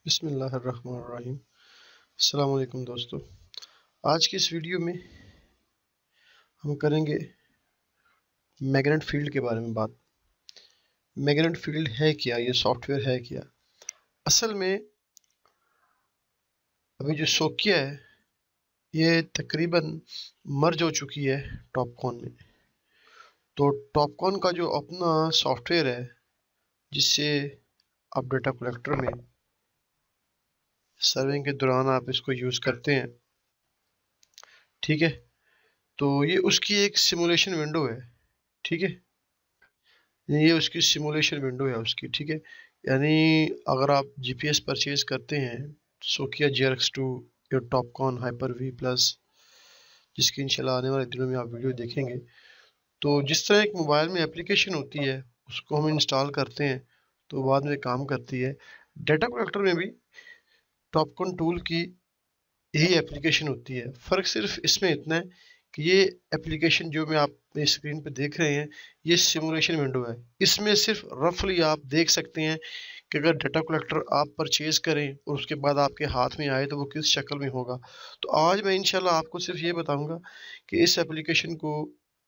बिस्मिल्लाहिर्रहमानिर्रहीम। अस्सलाम वालेकुम दोस्तों। आज की इस वीडियो में हम करेंगे मैग्नेट फील्ड के बारे में बात। मैग्नेट फील्ड है क्या, ये सॉफ्टवेयर है क्या? असल में अभी जो सोकिया है ये तकरीबन मर्ज हो चुकी है टॉपकॉन में। तो टॉपकॉन का जो अपना सॉफ्टवेयर है जिससे आप डेटा कलेक्टर में सर्विंग के दौरान आप इसको यूज़ करते हैं, ठीक है। तो ये उसकी एक सिमुलेशन विंडो है, ठीक है। ये उसकी सिमुलेशन विंडो है उसकी, ठीक है। यानी अगर आप जीपीएस परचेज करते हैं सोकिया GRX2 या टॉपकॉन हाइपर वी प्लस, जिसकी इंशाल्लाह आने वाले दिनों में आप वीडियो देखेंगे, तो जिस तरह एक मोबाइल में एप्लीकेशन होती है उसको हम इंस्टॉल करते हैं तो बाद में काम करती है, डेटा कलेक्टर में भी टॉपकॉन टूल की यही एप्लीकेशन होती है। फ़र्क सिर्फ इसमें इतना है कि ये एप्लीकेशन जो मैं आप स्क्रीन पे देख रहे हैं ये सिमुलेशन विंडो है। इसमें सिर्फ रफली आप देख सकते हैं कि अगर डाटा कलेक्टर आप परचेज करें और उसके बाद आपके हाथ में आए तो वो किस शक्ल में होगा। तो आज मैं इंशाल्लाह आपको सिर्फ ये बताऊंगा कि इस एप्लीकेशन को,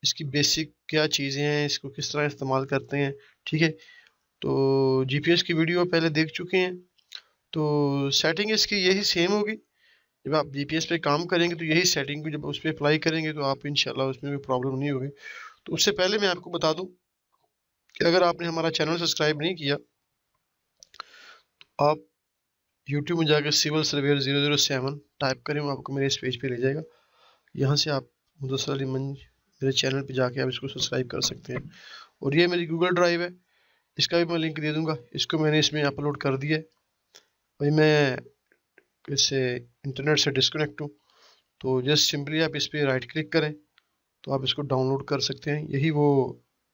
इसकी बेसिक क्या चीज़ें हैं, इसको किस तरह इस्तेमाल करते हैं, ठीक है। तो जीपीएस की वीडियो पहले देख चुके हैं, तो सेटिंग इसकी यही सेम होगी। जब आप जीपीएस पे काम करेंगे तो यही सेटिंग को जब उस पर अप्लाई करेंगे तो आप इंशाल्लाह उसमें कोई प्रॉब्लम नहीं होगी। तो उससे पहले मैं आपको बता दूं कि अगर आपने हमारा चैनल सब्सक्राइब नहीं किया, आप यूट्यूब में जाकर सिविल सर्वेयर 007 टाइप करें, वो आपको मेरे इस पेज पे ले जाएगा। यहाँ से आप मुदस्सिर अली मंज मेरे चैनल पे जाके आप इसको सब्सक्राइब कर सकते हैं। और ये मेरी गूगल ड्राइव है, इसका भी मैं लिंक दे दूँगा। इसको मैंने इसमें अपलोड कर दिया है। भाई मैं इससे इंटरनेट से डिस्कनेक्ट हूँ, तो जस्ट सिंपली आप इस पर राइट क्लिक करें तो आप इसको डाउनलोड कर सकते हैं। यही वो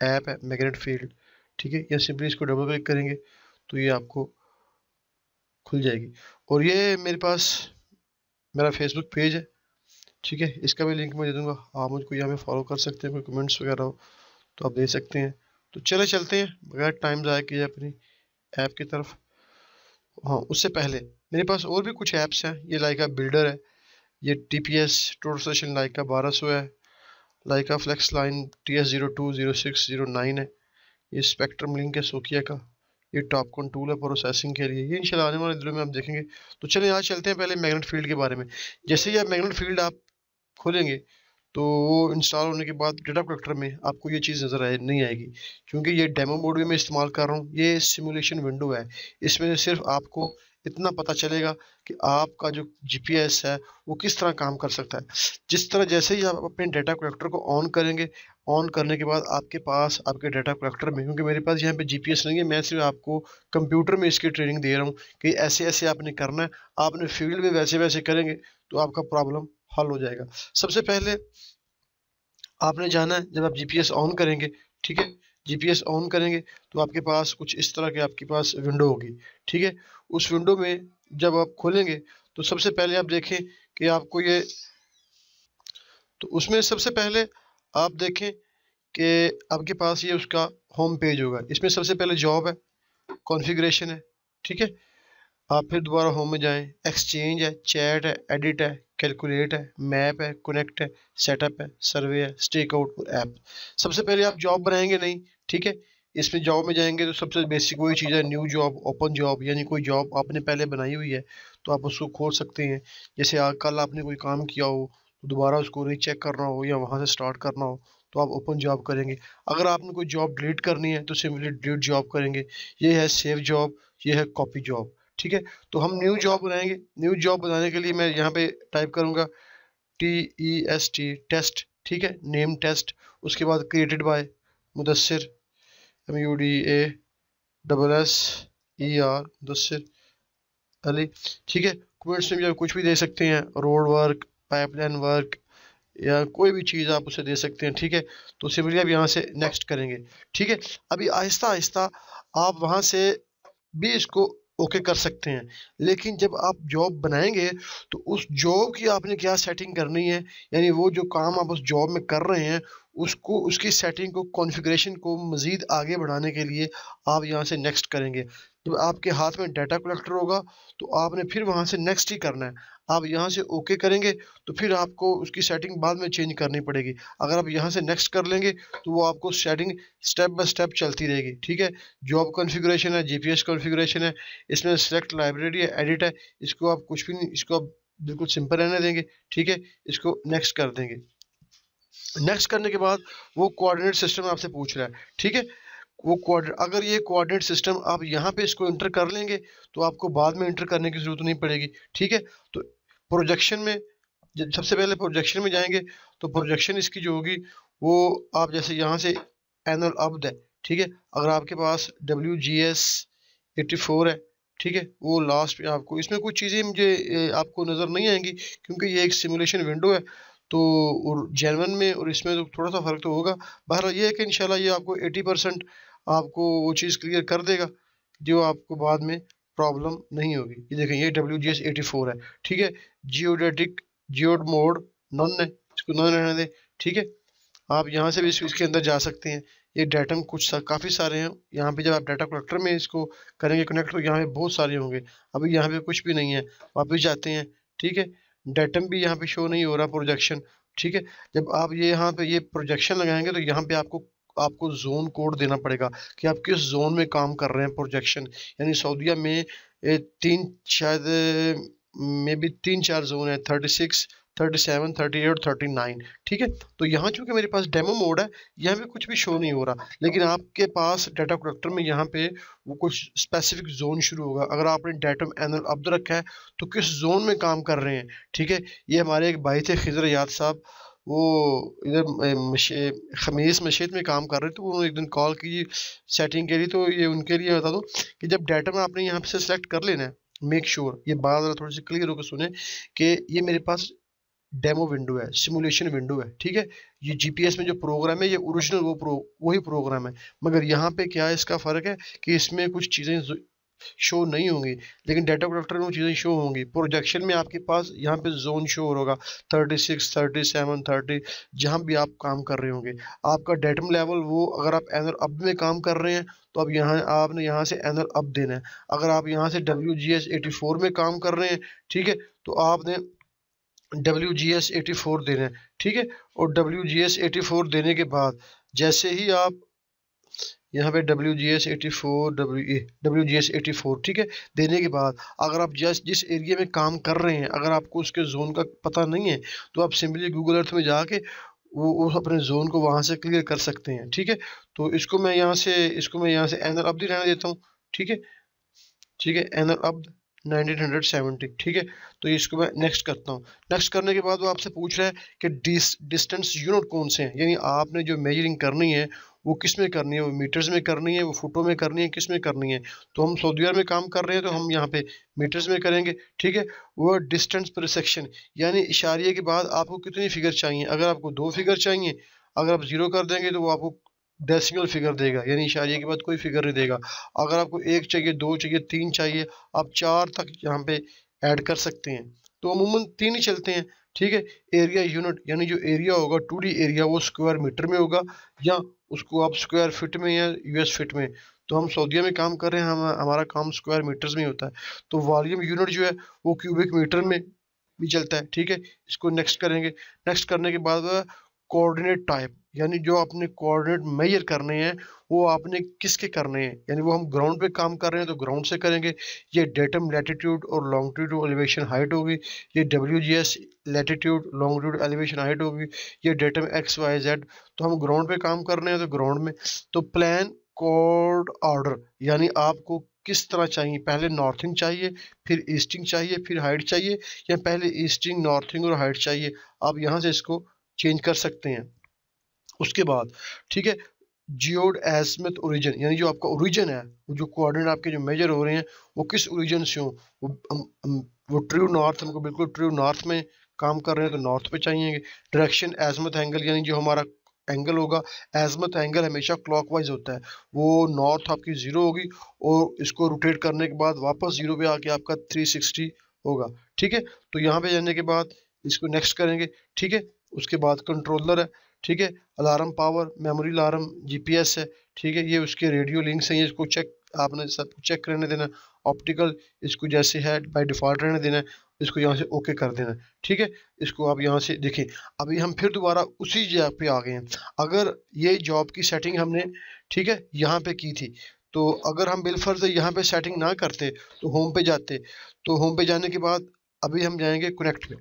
ऐप है मैग्नेट फील्ड, ठीक है। या सिंपली इसको डबल क्लिक करेंगे तो ये आपको खुल जाएगी। और ये मेरे पास मेरा फेसबुक पेज है, ठीक है। इसका भी लिंक मैं दे दूंगा, आप मुझको यहाँ पे फॉलो कर सकते हैं। कोई कमेंट्स वगैरह हो तो आप दे सकते हैं। तो चले चलते हैं बगैर टाइम ज़ाया किए अपनी ऐप की तरफ। हाँ, उससे पहले मेरे पास और भी कुछ ऐप्स हैं। ये लाइका बिल्डर है, ये TPS टोटल सेशन लाइका 1200 है, लाइका फ्लेक्स लाइन TS020609 है, ये स्पेक्ट्रम लिंक है सोकिया का, ये टॉपकॉन टूल है प्रोसेसिंग के लिए। ये इंशाल्लाह आने वाले दिनों में आप देखेंगे। तो चलिए आज चलते हैं पहले मैग्नेट फील्ड के बारे में। जैसे ही आप मैग्नेट फील्ड आप खोलेंगे तो वो इंस्टॉल होने के बाद डेटा कलेक्टर में आपको ये चीज़ नज़र नहीं आएगी, क्योंकि ये डेमो मोड में मैं इस्तेमाल कर रहा हूँ। ये सिमुलेशन विंडो है, इसमें सिर्फ आपको इतना पता चलेगा कि आपका जो जीपीएस है वो किस तरह काम कर सकता है। जिस तरह जैसे ही आप अपने डेटा कलेक्टर को ऑन करेंगे, ऑन करने के बाद आपके पास आपके डेटा कलेक्टर में, क्योंकि मेरे पास यहाँ पे जीपीएस नहीं है, मैं सिर्फ आपको कंप्यूटर में इसकी ट्रेनिंग दे रहा हूँ कि ऐसे ऐसे आपने करना है, आपने फील्ड में वैसे वैसे करेंगे तो आपका प्रॉब्लम हल हो जाएगा। सबसे पहले आपने जाना है, जब आप जीपीएस ऑन करेंगे, ठीक है, जीपीएस ऑन करेंगे तो आपके पास कुछ इस तरह के आपके पास विंडो होगी, ठीक है। उस विंडो में जब आप खोलेंगे तो सबसे पहले आप देखें कि आपको ये, तो उसमें सबसे पहले आप देखें कि आपके पास ये उसका होम पेज होगा। इसमें सबसे पहले जॉब है, कॉन्फ़िगरेशन है, ठीक है। आप फिर दोबारा होम में जाएं, एक्सचेंज है, चैट है, एडिट है, कैलकुलेट है, मैप है, कनेक्ट है, सेटअप है, सर्वे है, स्टेक आउट और ऐप। सबसे पहले आप जॉब बनाएंगे नहीं, ठीक है। इसमें जॉब में जाएंगे तो सबसे बेसिक वही चीज़ है, न्यू जॉब, ओपन जॉब, यानी कोई जॉब आपने पहले बनाई हुई है तो आप उसको खोल सकते हैं। जैसे कल आपने कोई काम किया हो तो दोबारा उसको रीचेक करना हो या वहाँ से स्टार्ट करना हो तो आप ओपन जॉब करेंगे। अगर आपने कोई जॉब डिलीट करनी है तो सिंपली डिलीट जॉब करेंगे। ये है सेव जॉब, ये है कॉपी जॉब, ठीक है। तो हम न्यू जॉब बनाएंगे। न्यू जॉब बनाने के लिए मैं यहाँ पे टाइप करूँगा TEST टेस्ट, ठीक है, नेम टेस्ट। उसके बाद created by Mudassir MUDASSER Mudassir Ali, ठीक है। कमेंट्स में भी आप कुछ भी दे सकते हैं, रोड वर्क, पाइपलाइन वर्क या कोई भी चीज़ आप उसे दे सकते हैं, ठीक है। तो सिंपली आप यहाँ से नेक्स्ट करेंगे, ठीक है। अभी आहिस्ता आहिस्ता आप वहाँ से भी इसको ओके कर सकते हैं। लेकिन जब आप जॉब बनाएंगे तो उस जॉब की आपने क्या सेटिंग करनी है, यानी वो जो काम आप उस जॉब में कर रहे हैं उसको, उसकी सेटिंग को, कॉन्फ़िगरेशन को मज़ीद आगे बढ़ाने के लिए आप यहाँ से नेक्स्ट करेंगे। जब आपके हाथ में डाटा कलेक्टर होगा तो आपने फिर वहाँ से नेक्स्ट ही करना है। आप यहाँ से ओके करेंगे तो फिर आपको उसकी सेटिंग बाद में चेंज करनी पड़ेगी। अगर आप यहाँ से नेक्स्ट कर लेंगे तो वो आपको सेटिंग स्टेप बाय स्टेप चलती रहेगी, ठीक है। जॉब कॉन्फ़िगरेशन है, जीपीएस कॉन्फ़िगरेशन है, इसमें सेलेक्ट लाइब्रेरी है, एडिट है, इसको आप कुछ भी नहीं, इसको आप बिल्कुल सिंपल रहने देंगे, ठीक है। इसको नेक्स्ट कर देंगे। नेक्स्ट करने के बाद वो कोऑर्डिनेट सिस्टम आपसे पूछ रहा है, ठीक है। वो अगर ये कोऑर्डिनेट सिस्टम आप यहाँ पे इसको इंटर कर लेंगे तो आपको बाद में इंटर करने की जरूरत नहीं पड़ेगी, ठीक है। तो प्रोजेक्शन में सबसे पहले प्रोजेक्शन में जाएंगे तो प्रोजेक्शन इसकी जो होगी वो आप जैसे यहाँ से एनुअल अब्द है, ठीक है। अगर आपके पास WGS84 है, ठीक है, वो लास्ट में आपको इसमें कुछ चीज़ें मुझे आपको नज़र नहीं आएंगी क्योंकि ये एक सिमुलेशन विंडो है। तो और जेनवन में और इसमें तो थोड़ा सा फ़र्क तो होगा। बहरहाल ये है कि इंशाल्लाह ये आपको 80% आपको वो चीज़ क्लियर कर देगा जो आपको बाद में प्रॉब्लम नहीं होगी। ये देखें, ये WGS84 है, ठीक है। जियोडेटिक जियोड मोड नन है, इसको नन रहने दें, ठीक है। आप यहाँ से भी इसके अंदर जा सकते हैं। ये डाटम काफ़ी सारे हैं यहाँ पे। जब आप डाटा कलेक्टर में इसको करेंगे कनेक्ट तो यहाँ पे बहुत सारे होंगे। अभी यहाँ पे कुछ भी नहीं है, वापस जाते हैं, ठीक है। डाटम भी यहाँ पे शो नहीं हो रहा, प्रोजेक्शन, ठीक है। जब आप ये यहाँ पे ये प्रोजेक्शन लगाएंगे तो यहाँ पे आपको आपको जोन कोड देना पड़ेगा कि आप किस जोन में काम कर रहे हैं। प्रोजेक्शन यानी सऊदीया में तीन शायद में भी 3-4 जोन है, 36, 37, 38 और 39, ठीक है। तो यहाँ चूंकि मेरे पास डेमो मोड है, यहाँ पे कुछ भी शो नहीं हो रहा, लेकिन आपके पास डाटा कलेक्टर में यहाँ पे वो कुछ स्पेसिफिक जोन शुरू होगा। अगर आपने डाटम एनुअल अब्द रखा है तो किस जोन में काम कर रहे हैं, ठीक है। ये हमारे एक भाई थे खिजर याद साहब, वो इधर खमीस मशीद में काम कर रहे थे। उन्होंने एक दिन कॉल की सेटिंग के लिए, तो ये उनके लिए बता दूं कि जब डाटा में आपने यहाँ से सिलेक्ट कर लेना है, मेक श्योर ये बात ज़रा थोड़ी सी क्लियर होकर सुने कि ये मेरे पास डेमो विंडो है, सिमुलेशन विंडो है, ठीक है। ये जीपीएस में जो प्रोग्राम है ये ओरिजिनल वही प्रोग्राम है, मगर यहाँ पे क्या है इसका फ़र्क है कि इसमें कुछ चीज़ें शो नहीं होंगी, लेकिन डाटा कलेक्टर में वो चीज़ें शो होंगी। प्रोजेक्शन में आपके पास यहाँ पे जोन शो होगा 36, 37, 30, जहाँ भी आप काम कर रहे होंगे। आपका डेटम लेवल वो अगर आप एनुअल अब्द में काम कर रहे हैं तो अब यहाँ आपने यहाँ से एनुअल अब्द देना है। अगर आप यहाँ से WGS84 में काम कर रहे हैं, ठीक है, तो आपने WGS84 देना है, ठीक है। और WGS84 देने के बाद जैसे ही आप यहाँ पे WGS84 ठीक है देने के बाद, अगर आप जिस एरिया में काम कर रहे हैं अगर आपको उसके जोन का पता नहीं है तो आप सिंपली गूगल अर्थ में जाके वो अपने जोन को वहाँ से क्लियर कर सकते हैं, ठीक है। तो इसको मैं यहाँ से एनुअल अब्द ही रहने देता हूँ, ठीक है, ठीक है। एनुअल अब्द 1970, ठीक है। तो इसको मैं नेक्स्ट करता हूँ। नेक्स्ट करने के बाद वो आपसे पूछ रहा है कि डिस्टेंस यूनिट कौन से हैं, यानी आपने जो मेजरिंग करनी है वो किस में करनी है, वो मीटर्स में करनी है, वो फुटों में करनी है, किस में करनी है। तो हम सऊदी अरब में काम कर रहे हैं तो हम यहाँ पे मीटर्स में करेंगे, ठीक है। वो डिस्टेंस पर सेक्शन यानी इशारे के बाद आपको कितनी फिगर चाहिए। अगर आपको 2 फिगर चाहिए, अगर आप 0 कर देंगे तो वो आपको डेसिमल फिगर देगा, यानी इशारे के बाद कोई फिगर नहीं देगा। अगर आपको 1 चाहिए, 2 चाहिए, 3 चाहिए, आप 4 तक यहाँ पे ऐड कर सकते हैं। तो अमूमन 3 ही चलते हैं, ठीक है। एरिया यूनिट यानी जो एरिया होगा 2D एरिया वो स्क्वायर मीटर में होगा या उसको आप स्क्वायर फिट में या US फिट में। तो हम सऊदीया में काम कर रहे हैं, हमारा काम स्क्वायर मीटर्स में होता है। तो वॉल्यूम यूनिट जो है वो क्यूबिक मीटर में भी चलता है, ठीक है। इसको नेक्स्ट करेंगे। नेक्स्ट करने के बाद कोऑर्डिनेट टाइप यानी जो आपने कोऑर्डिनेट मेजर करने हैं वो आपने किसके करने हैं, यानी वो हम ग्राउंड पे काम कर रहे हैं तो ग्राउंड से करेंगे। ये डेटम लैटिट्यूड और लॉन्गिट्यूड एलिवेशन हाइट होगी, ये WGS latitude longitude elevation height होगी, ये डेटम XYZ। तो हम ग्राउंड पे काम कर रहे हैं तो ग्राउंड में। तो प्लान कोड ऑर्डर यानी आपको किस तरह चाहिए, पहले नॉर्थिंग चाहिए, फिर ईस्टिंग चाहिए, फिर हाइट चाहिए, या पहले ईस्टिंग नॉर्थिंग और हाइट चाहिए। आप यहाँ से इसको चेंज कर सकते हैं। उसके बाद ठीक है, जियोड एजमत ओरिजिन यानी जो आपका ओरिजिन है, जो कोऑर्डिनेट आपके जो मेजर हो रहे हैं वो किस ओरिजिन से हो। वो ट्रू नॉर्थ, हमको बिल्कुल ट्रू नॉर्थ में काम कर रहे हैं तो नॉर्थ पे चाहिए। डायरेक्शन एजमत एंगल यानी जो हमारा एंगल होगा, एजमत एंगल हमेशा क्लॉकवाइज होता है, वो नॉर्थ आपकी 0 होगी और इसको रोटेट करने के बाद वापस 0 पे आके आपका 360 होगा, ठीक है। तो यहाँ पे जाने के बाद इसको नेक्स्ट करेंगे, ठीक है। उसके बाद कंट्रोलर है, ठीक है, alarm power, memory alarm, GPS है, ठीक है। ये उसके रेडियो लिंक्स हैं, ये इसको चेक आपने सब कुछ चेक रहने देना। ऑप्टिकल इसको जैसे है बाय डिफ़ॉल्ट रहने देना है, इसको यहाँ से ओके कर देना है, ठीक है। इसको आप यहाँ से देखें, अभी हम फिर दोबारा उसी जगह पे आ गए हैं। अगर ये जॉब की सेटिंग हमने, ठीक है, यहाँ पे की थी, तो अगर हम बिलफर्ज यहाँ पे सेटिंग ना करते तो होम पे जाते, तो होम पे जाने के बाद अभी हम जाएंगे कनेक्ट में,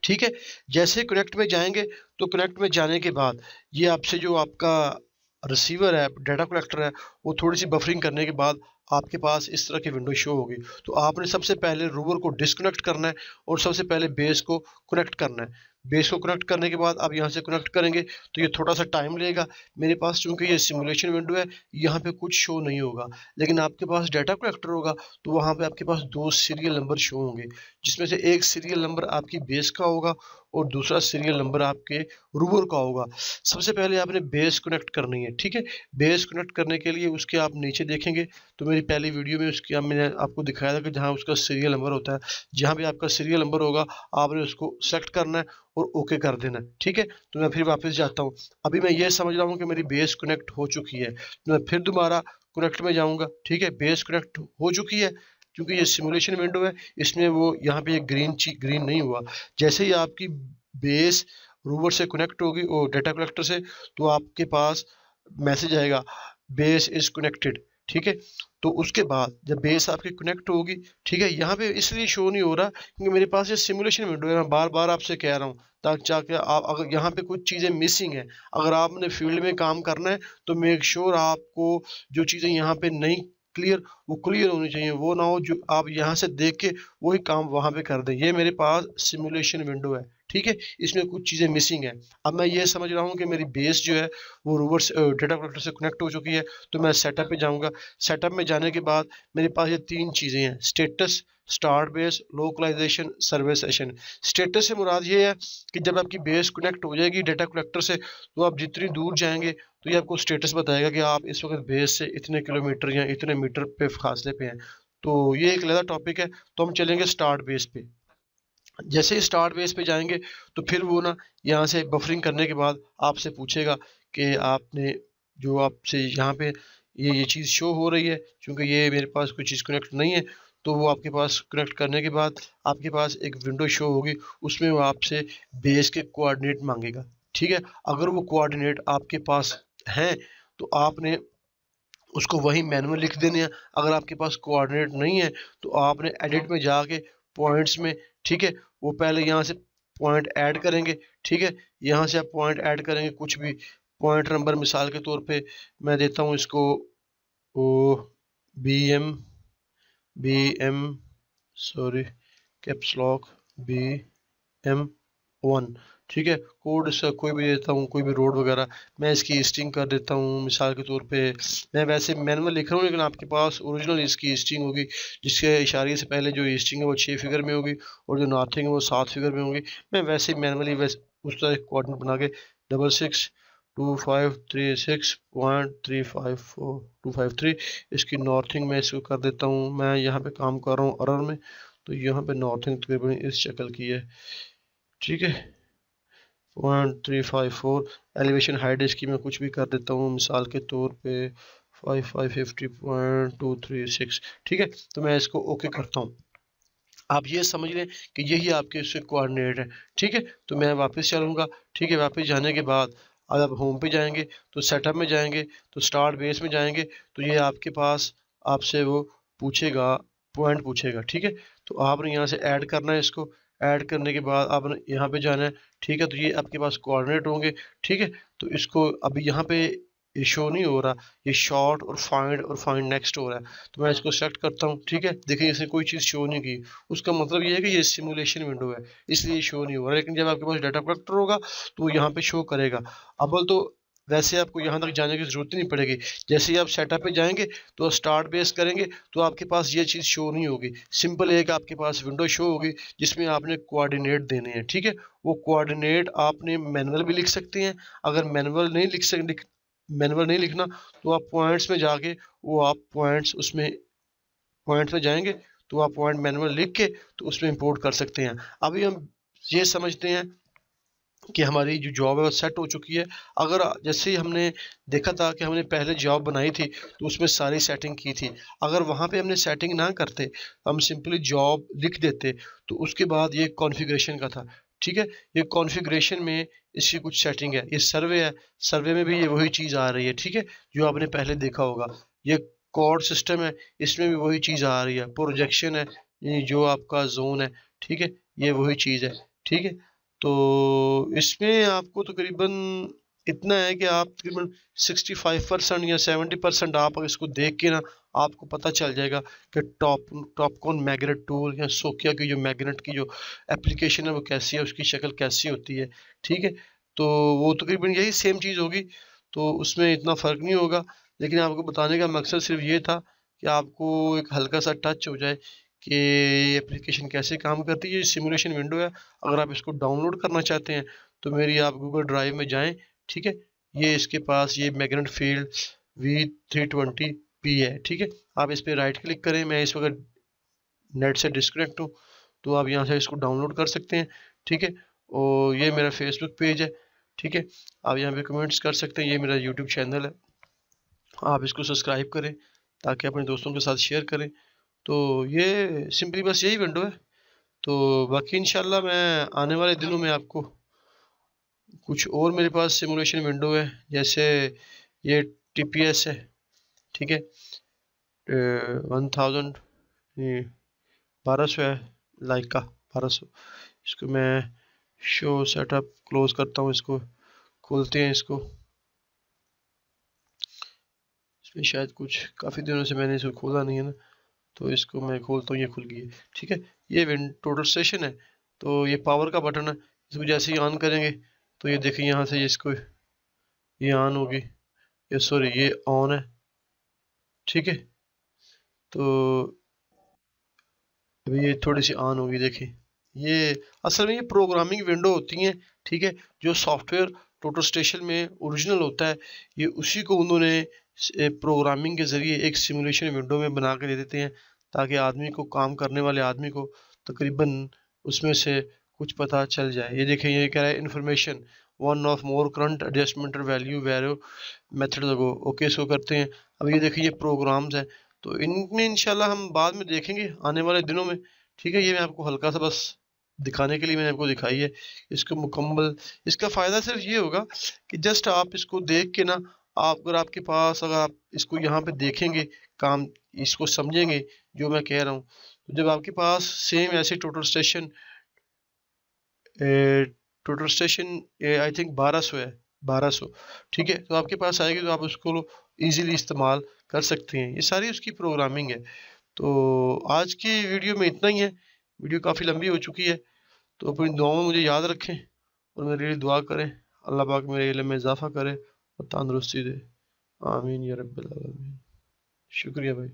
ठीक है। जैसे कनेक्ट में जाएंगे तो कनेक्ट में जाने के बाद ये आपसे जो आपका रिसीवर है, डाटा कलेक्टर है, वो थोड़ी सी बफरिंग करने के बाद आपके पास इस तरह की विंडो शो होगी। तो आपने सबसे पहले रूबर को डिस्कनेक्ट करना है और सबसे पहले बेस को कनेक्ट करना है। बेस को कनेक्ट करने के बाद आप यहाँ से कनेक्ट करेंगे तो ये थोड़ा सा टाइम लेगा। मेरे पास चूंकि ये सिमुलेशन विंडो है, यहाँ पे कुछ शो नहीं होगा, लेकिन आपके पास डाटा कलेक्टर होगा तो वहाँ पे आपके पास 2 सीरियल नंबर शो होंगे, जिसमें से एक सीरियल नंबर आपकी बेस का होगा और दूसरा सीरियल नंबर आपके रूबर का होगा। सबसे पहले आपने बेस कनेक्ट करनी है, ठीक है। बेस कनेक्ट करने के लिए उसके आप नीचे देखेंगे तो मेरी पहली वीडियो में उसकी मैंने आपको दिखाया था कि जहाँ उसका सीरियल नंबर होता है, जहाँ भी आपका सीरियल नंबर होगा आपने उसको सेलेक्ट करना है और ओके कर देना है, ठीक है। तो मैं फिर वापस जाता हूँ। अभी मैं ये समझ रहा हूँ कि मेरी बेस कनेक्ट हो चुकी है, तो मैं फिर दोबारा कनेक्ट में जाऊँगा, ठीक है। बेस कनेक्ट हो चुकी है, क्योंकि ये सिमुलेशन विंडो है, इसमें वो यहाँ पे ग्रीन नहीं हुआ। जैसे ही आपकी बेस रूबर से कनेक्ट होगी और डाटा कलेक्टर से, तो आपके पास मैसेज आएगा बेस इज कनेक्टेड, ठीक है। तो उसके बाद जब बेस आपकी कनेक्ट होगी, ठीक है, यहाँ पे इसलिए शो नहीं हो रहा क्योंकि मेरे पास ये सिमुलेशन विंडो है। मैं बार बार आपसे कह रहा हूँ ताकि जाके आप, अगर यहाँ पे कुछ चीज़ें मिसिंग है, अगर आपने फील्ड में काम करना है तो मेक श्योर आपको जो चीज़ें यहाँ पे नहीं क्लियर, वो क्लियर होनी चाहिए। वो ना हो जो आप यहाँ से देख के वही काम वहाँ पे कर दें। ये मेरे पास सिमुलेशन विंडो है, ठीक है, इसमें कुछ चीज़ें मिसिंग है। अब मैं ये समझ रहा हूँ कि मेरी बेस जो है वो रूबर से डाटा कलेक्टर से कनेक्ट हो चुकी है, तो मैं सेटअप पे जाऊँगा। सेटअप में जाने के बाद मेरे पास ये 3 चीज़ें हैं, स्टेटस, स्टार्ट बेस, लोकलाइजेशन, सर्वे सेशन। स्टेटस से मुराद ये है कि जब आपकी बेस कनेक्ट हो जाएगी डाटा कलेक्टर से, तो आप जितनी दूर जाएंगे तो ये आपको स्टेटस बताएगा कि आप इस वक्त बेस से इतने किलोमीटर या इतने मीटर पे फासले पे हैं। तो ये एक अलग टॉपिक है। तो हम चलेंगे स्टार्ट बेस पे। जैसे ही स्टार्ट बेस पे जाएंगे तो फिर वो ना यहाँ से बफरिंग करने के बाद आपसे पूछेगा कि आपने जो आपसे यहाँ पे ये चीज़ शो हो रही है, क्योंकि ये मेरे पास कोई चीज़ कनेक्ट नहीं है। तो वो आपके पास कनेक्ट करने के बाद आपके पास एक विंडो शो होगी, उसमें वो आपसे बेस के कोऑर्डिनेट मांगेगा, ठीक है। अगर वो कोऑर्डिनेट आपके पास हैं तो आपने उसको वही मैनुअल लिख देने हैं। अगर आपके पास कोऑर्डिनेट नहीं है तो आपने एडिट में जाके पॉइंट्स में, ठीक है, वो पहले यहाँ से पॉइंट ऐड करेंगे, ठीक है। यहाँ से आप पॉइंट ऐड करेंगे, कुछ भी पॉइंट नंबर, मिसाल के तौर पे मैं देता हूँ इसको O B M sorry caps lock BM1, ठीक है। कोड इसका कोई भी देता हूँ, कोई भी रोड वगैरह, मैं इसकी स्ट्रिंग कर देता हूँ। मिसाल के तौर पे मैं वैसे मैनुअल लिख रहा हूँ, लेकिन आपके पास ओरिजिनल इसकी स्ट्रिंग होगी, जिसके इशारे से पहले जो स्ट्रिंग है वो 6 फिगर में होगी और जो नॉथिंग है वो 7 फिगर में होगी। मैं वैसे मैनुअली वैसे उस तरह कोऑर्डिनेट बना के 662536.354253 इसकी नॉर्थिंग में इसको कर देता हूँ। मैं यहाँ पे काम कर रहा हूँ अरर में, तो यहाँ पे नॉर्थिंग तकरीबन इस शक्ल की है, ठीक है। 0.354 एलिवेशन हाइट इसकी मैं कुछ भी कर देता हूँ, मिसाल के तौर पे 5550.236, ठीक है। तो मैं इसको ओके करता हूँ। आप ये समझ लें कि यही आपके इसके कोऑर्डिनेट है, ठीक है। तो मैं वापस चलूँगा, ठीक है। वापस जाने के बाद अब आप होम पे जाएंगे तो सेटअप में जाएंगे, तो स्टार्ट बेस में जाएंगे, तो ये आपके पास आपसे वो पूछेगा, पॉइंट पूछेगा, ठीक है। तो आपने यहाँ से ऐड करना है, इसको ऐड करने के बाद आपने यहाँ पे जाना है, ठीक है। तो ये आपके पास कोऑर्डिनेट होंगे, ठीक है। तो इसको अभी यहाँ पे ये शो नहीं हो रहा, ये शॉर्ट और फाइंड नेक्स्ट हो रहा है। तो मैं इसको सेलेक्ट करता हूँ, ठीक है। देखिए इसने कोई चीज़ शो नहीं की, उसका मतलब ये है कि ये सिमुलेशन विंडो है, इसलिए शो नहीं हो रहा। लेकिन जब आपके पास डाटा कलेक्टर होगा तो यहाँ पे शो करेगा। अव्वल तो वैसे आपको यहाँ तक जाने की जरूरत ही नहीं पड़ेगी। जैसे ही आप सेटअप पे जाएंगे तो स्टार्ट बेस करेंगे तो आपके पास ये चीज़ शो नहीं होगी। सिंपल एक आपके पास विंडो शो होगी जिसमें आपने कोऑर्डिनेट देने हैं, ठीक है। वो कोऑर्डिनेट आपने मैनुअल भी लिख सकते हैं। अगर मैनुअल नहीं लिखना तो आप पॉइंट्स में जाके वो आप पॉइंट्स उसमें पॉइंट्स में जाएंगे तो आप पॉइंट मैनुअल लिख के तो उसमें इंपोर्ट कर सकते हैं। अभी हम ये समझते हैं कि हमारी जो जॉब है वो सेट हो चुकी है। अगर जैसे ही हमने देखा था कि हमने पहले जॉब बनाई थी तो उसमें सारी सेटिंग की थी, अगर वहाँ पे हमने सेटिंग ना करते, हम सिंपली जॉब लिख देते, तो उसके बाद ये कॉन्फ़िगरेशन का था, ठीक है। ये कॉन्फ़िगरेशन में इसकी कुछ सेटिंग है, ये सर्वे है, सर्वे में भी ये वही चीज़ आ रही है, ठीक है, जो आपने पहले देखा होगा। ये कोड सिस्टम है, इसमें भी वही चीज़ आ रही है। प्रोजेक्शन है, ये जो आपका जोन है, ठीक है, ये वही चीज़ है, ठीक है। तो इसमें आपको तकरीबन इतना है कि आप तकरीबन 65% या 70% आप अगर इसको देख के ना, आपको पता चल जाएगा कि टॉपकॉन मैग्नेट टूल या सोकिया की जो मैग्नेट की जो एप्लीकेशन है वो कैसी है, उसकी शक्ल कैसी होती है, ठीक है। तो वो तकरीबन यही सेम चीज़ होगी, तो उसमें इतना फ़र्क नहीं होगा। लेकिन आपको बताने का मकसद सिर्फ ये था कि आपको एक हल्का सा टच हो जाए कि एप्लीकेशन कैसे काम करती है। ये सिमुलेशन विंडो है, अगर आप इसको डाउनलोड करना चाहते हैं तो मेरी आप गूगल ड्राइव में जाएं, ठीक है। ये इसके पास ये मैग्नेट फील्ड V320P है, ठीक है। आप इस पर राइट क्लिक करें, मैं इस वक्त नेट से डिस्कनेक्ट हूँ, तो आप यहाँ से इसको डाउनलोड कर सकते हैं, ठीक है। और ये मेरा फेसबुक पेज है, ठीक है। आप यहाँ पे कमेंट्स कर सकते हैं, ये मेरा यूट्यूब चैनल है, आप इसको सब्सक्राइब करें ताकि अपने दोस्तों के साथ शेयर करें। तो ये सिंपली बस यही विंडो है। तो बाकी इंशाल्लाह मैं आने वाले दिनों में आपको कुछ और, मेरे पास सिमुलेशन विंडो है, जैसे ये TPS है, ठीक है, 1000 1200 है, लाइक का 1200। इसको मैं शो सेटअप क्लोज करता हूँ, इसको खोलते हैं, इसको इसमें शायद कुछ काफ़ी दिनों से मैंने इसको खोला नहीं है ना, तो इसको मैं खोलता हूँ, ये खुल गई है, ठीक है। ये विंड टोटल स्टेशन है, तो ये पावर का बटन है, इसको जैसे ही ऑन करेंगे तो ये देखिए यहाँ से इसको ये ऑन होगी, ये सॉरी ये ऑन है, ठीक है। तो अभी ये थोड़ी सी ऑन होगी, देखिए ये असल में ये प्रोग्रामिंग विंडो होती हैं, ठीक है। जो सॉफ्टवेयर टोटल स्टेशन में ओरिजिनल होता है, ये उसी को उन्होंने प्रोग्रामिंग के ज़रिए एक सिमुलेशन विंडो में बना के दे देते हैं, ताकि आदमी को, काम करने वाले आदमी को तकरीबन उसमें से कुछ पता चल जाए। ये देखें, ये कह रहा है information one of more current adjustment value Vero method लगो, ओके इसको करते हैं। अब ये देखिए ये प्रोग्राम्स हैं, तो इनमें इंशाल्लाह हम बाद में देखेंगे आने वाले दिनों में, ठीक है। ये मैं आपको हल्का सा बस दिखाने के लिए मैंने आपको दिखाई है, इसको मुकम्मल, इसका फ़ायदा सिर्फ ये होगा कि जस्ट आप इसको देख के ना, आप अगर आपके पास, अगर आप इसको यहाँ पे देखेंगे, काम इसको समझेंगे जो मैं कह रहा हूँ, तो जब आपके पास सेम ऐसे टोटल स्टेशन आई थिंक 1200 है, 1200, ठीक है, तो आपके पास आएगी तो आप उसको इजीली इस्तेमाल कर सकते हैं। ये सारी उसकी प्रोग्रामिंग है। तो आज की वीडियो में इतना ही है, वीडियो काफ़ी लंबी हो चुकी है, तो अपनी दुआओं में मुझे याद रखें और मेरे लिए दुआ करें, अल्लाह पाक मेरे इल्म में इजाफ़ा करे और तंदुरुस्ती दे, आमीन या रब्बिल आलमीन। शुक्रिया भाई।